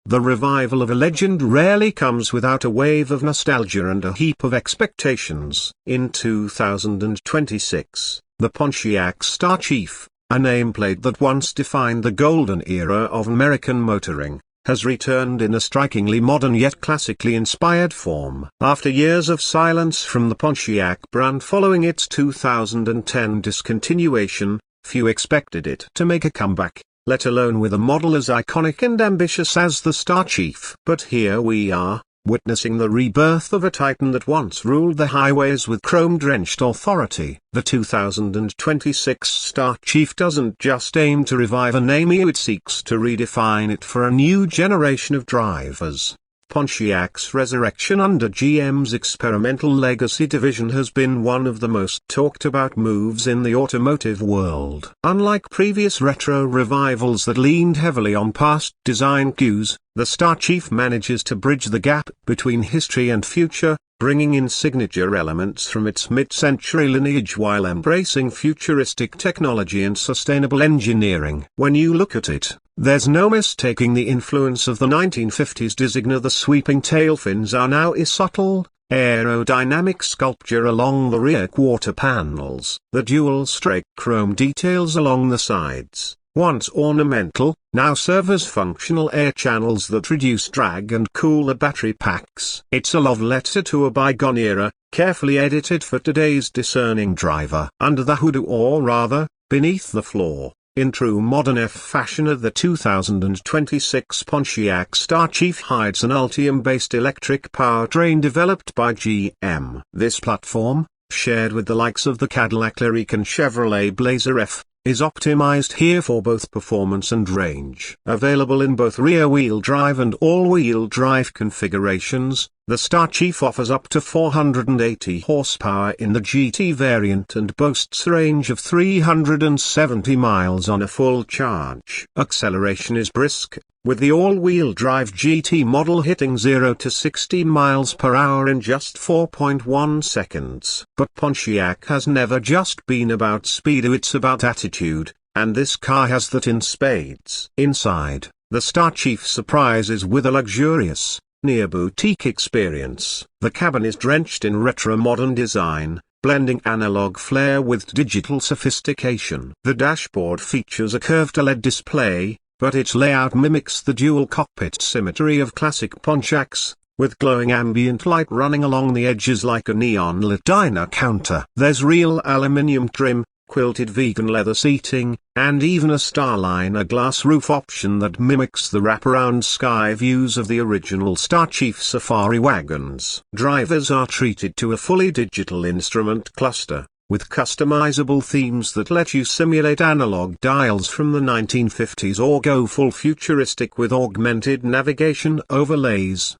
The revival of a legend rarely comes without a wave of nostalgia and a heap of expectations. In 2026, the Pontiac Star Chief, a nameplate that once defined the golden era of American motoring, has returned in a strikingly modern yet classically inspired form. After years of silence from the Pontiac brand following its 2010 discontinuation, few expected it to make a comeback, let alone with a model as iconic and ambitious as the Star Chief. But here we are, witnessing the rebirth of a titan that once ruled the highways with chrome-drenched authority. The 2026 Star Chief doesn't just aim to revive a name, it seeks to redefine it for a new generation of drivers. Pontiac's resurrection under GM's experimental legacy division has been one of the most talked about moves in the automotive world. Unlike previous retro revivals that leaned heavily on past design cues, the Star Chief manages to bridge the gap between history and future, bringing in signature elements from its mid-century lineage while embracing futuristic technology and sustainable engineering. When you look at it, there's no mistaking the influence of the 1950s designer. The sweeping tail fins are now a subtle, aerodynamic sculpture along the rear quarter panels. The dual-stroke chrome details along the sides, once ornamental, now serve as functional air channels that reduce drag and cool the battery packs. It's a love letter to a bygone era, carefully edited for today's discerning driver. Under the hood, or rather, beneath the floor, in true modern F fashion, the 2026 Pontiac Star Chief hides an Ultium-based electric powertrain developed by GM. This platform, shared with the likes of the Cadillac Lyriq and Chevrolet Blazer F, is optimized here for both performance and range. Available in both rear-wheel drive and all-wheel drive configurations, the Star Chief offers up to 480 horsepower in the GT variant and boasts a range of 370 miles on a full charge. Acceleration is brisk, with the all-wheel drive GT model hitting 0 to 60 miles per hour in just 4.1 seconds. But Pontiac has never just been about speed, it's about attitude, and this car has that in spades. Inside, the Star Chief surprises with a luxurious, near-boutique experience. The cabin is drenched in retro-modern design, blending analog flair with digital sophistication. The dashboard features a curved LED display, but its layout mimics the dual cockpit symmetry of classic Pontiacs, with glowing ambient light running along the edges like a neon-lit diner counter. There's real aluminium trim, quilted vegan leather seating, and even a Starliner glass roof option that mimics the wraparound sky views of the original Star Chief Safari wagons. Drivers are treated to a fully digital instrument cluster, with customizable themes that let you simulate analog dials from the 1950s or go full futuristic with augmented navigation overlays.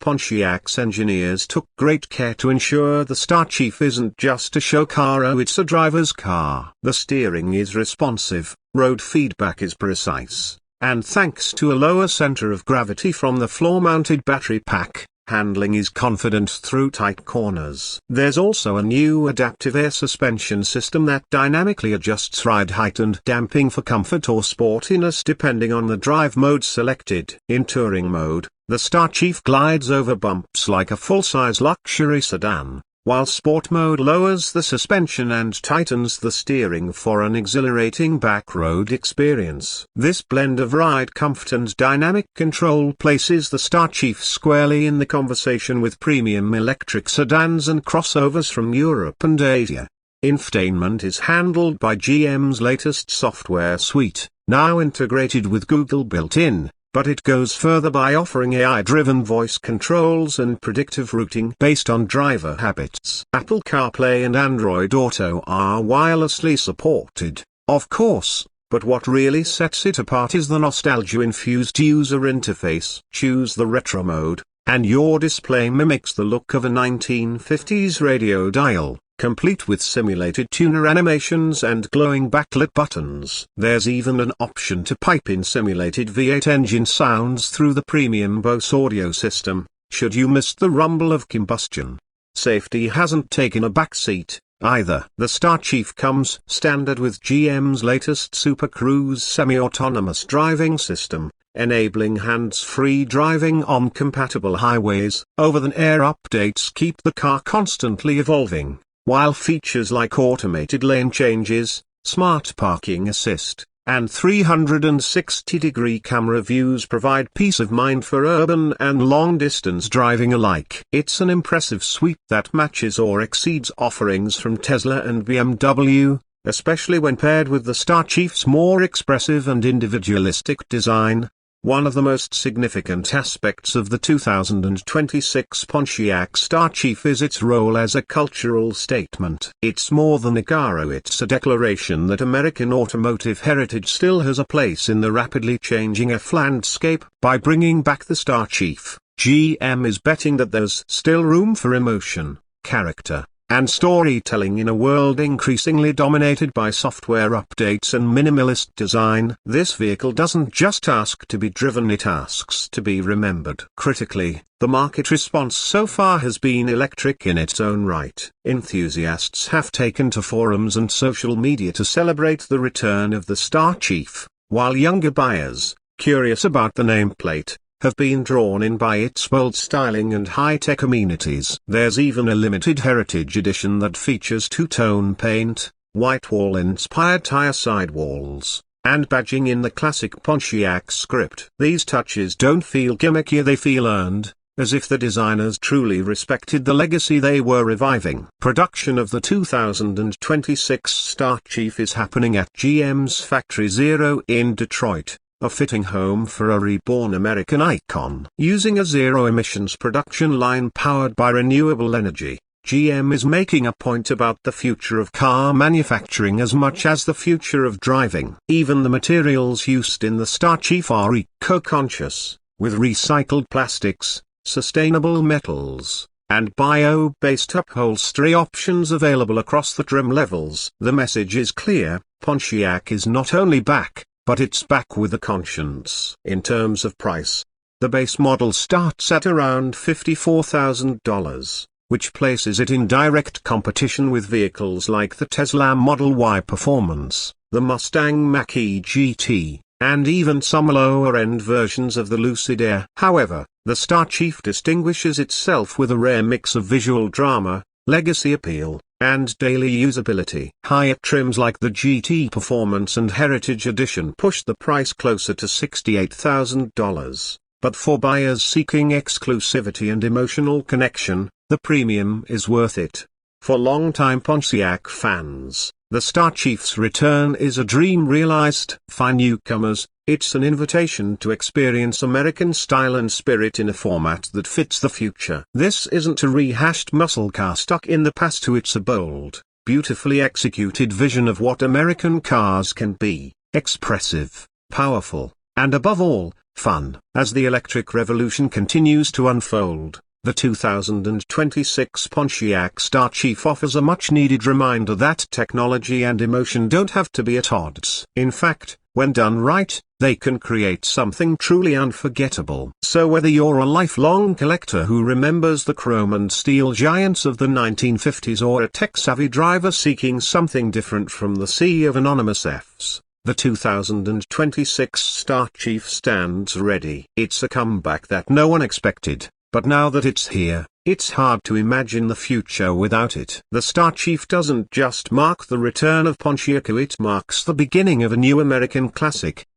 Pontiac's engineers took great care to ensure the Star Chief isn't just a show car, it's a driver's car. The steering is responsive, road feedback is precise, and thanks to a lower center of gravity from the floor-mounted battery pack, handling is confident through tight corners. There's also a new adaptive air suspension system that dynamically adjusts ride height and damping for comfort or sportiness depending on the drive mode selected. In touring mode, the Star Chief glides over bumps like a full-size luxury sedan, while sport mode lowers the suspension and tightens the steering for an exhilarating back-road experience. This blend of ride comfort and dynamic control places the Star Chief squarely in the conversation with premium electric sedans and crossovers from Europe and Asia. Infotainment is handled by GM's latest software suite, now integrated with Google built-in. But it goes further by offering AI-driven voice controls and predictive routing based on driver habits. Apple CarPlay and Android Auto are wirelessly supported, of course, but what really sets it apart is the nostalgia-infused user interface. Choose the retro mode, and your display mimics the look of a 1950s radio dial, complete with simulated tuner animations and glowing backlit buttons. There's even an option to pipe in simulated V8 engine sounds through the premium Bose audio system, should you miss the rumble of combustion. Safety hasn't taken a backseat, either. The Star Chief comes standard with GM's latest Super Cruise semi-autonomous driving system, enabling hands-free driving on compatible highways. Over-the-air updates keep the car constantly evolving, while features like automated lane changes, smart parking assist, and 360-degree camera views provide peace of mind for urban and long-distance driving alike. It's an impressive sweep that matches or exceeds offerings from Tesla and BMW, especially when paired with the Star Chief's more expressive and individualistic design. One of the most significant aspects of the 2026 Pontiac Star Chief is its role as a cultural statement. It's more than a car, it's a declaration that American automotive heritage still has a place in the rapidly changing EV landscape. By bringing back the Star Chief, GM is betting that there's still room for emotion, character, and storytelling in a world increasingly dominated by software updates and minimalist design. This vehicle doesn't just ask to be driven, it asks to be remembered. Critically, the market response so far has been electric in its own right. Enthusiasts have taken to forums and social media to celebrate the return of the Star Chief, while younger buyers, curious about the nameplate, have been drawn in by its bold styling and high-tech amenities. There's even a limited heritage edition that features two-tone paint, white wall-inspired tire sidewalls, and badging in the classic Pontiac script. These touches don't feel gimmicky, they feel earned, as if the designers truly respected the legacy they were reviving. Production of the 2026 Star Chief is happening at GM's Factory Zero in Detroit, a fitting home for a reborn American icon. Using a zero-emissions production line powered by renewable energy, GM is making a point about the future of car manufacturing as much as the future of driving. Even the materials used in the Star Chief are eco-conscious, with recycled plastics, sustainable metals, and bio-based upholstery options available across the trim levels. The message is clear: Pontiac is not only back, but it's back with a conscience. In terms of price, the base model starts at around $54,000, which places it in direct competition with vehicles like the Tesla Model Y Performance, the Mustang Mach-E GT, and even some lower-end versions of the Lucid Air. However, the Star Chief distinguishes itself with a rare mix of visual drama, legacy appeal, and daily usability. Higher trims like the GT Performance and Heritage Edition push the price closer to $68,000, but for buyers seeking exclusivity and emotional connection, the premium is worth it. For longtime Pontiac fans, the Star Chief's return is a dream realized. For newcomers, it's an invitation to experience American style and spirit in a format that fits the future. This isn't a rehashed muscle car stuck in the past, it's a bold, beautifully executed vision of what American cars can be: expressive, powerful, and above all, fun. As the electric revolution continues to unfold, the 2026 Pontiac Star Chief offers a much-needed reminder that technology and emotion don't have to be at odds. In fact, when done right, they can create something truly unforgettable. So whether you're a lifelong collector who remembers the chrome and steel giants of the 1950s, or a tech-savvy driver seeking something different from the sea of anonymous Fs, the 2026 Star Chief stands ready. It's a comeback that no one expected, but now that it's here, it's hard to imagine the future without it. The Star Chief doesn't just mark the return of Pontiac, it marks the beginning of a new American classic,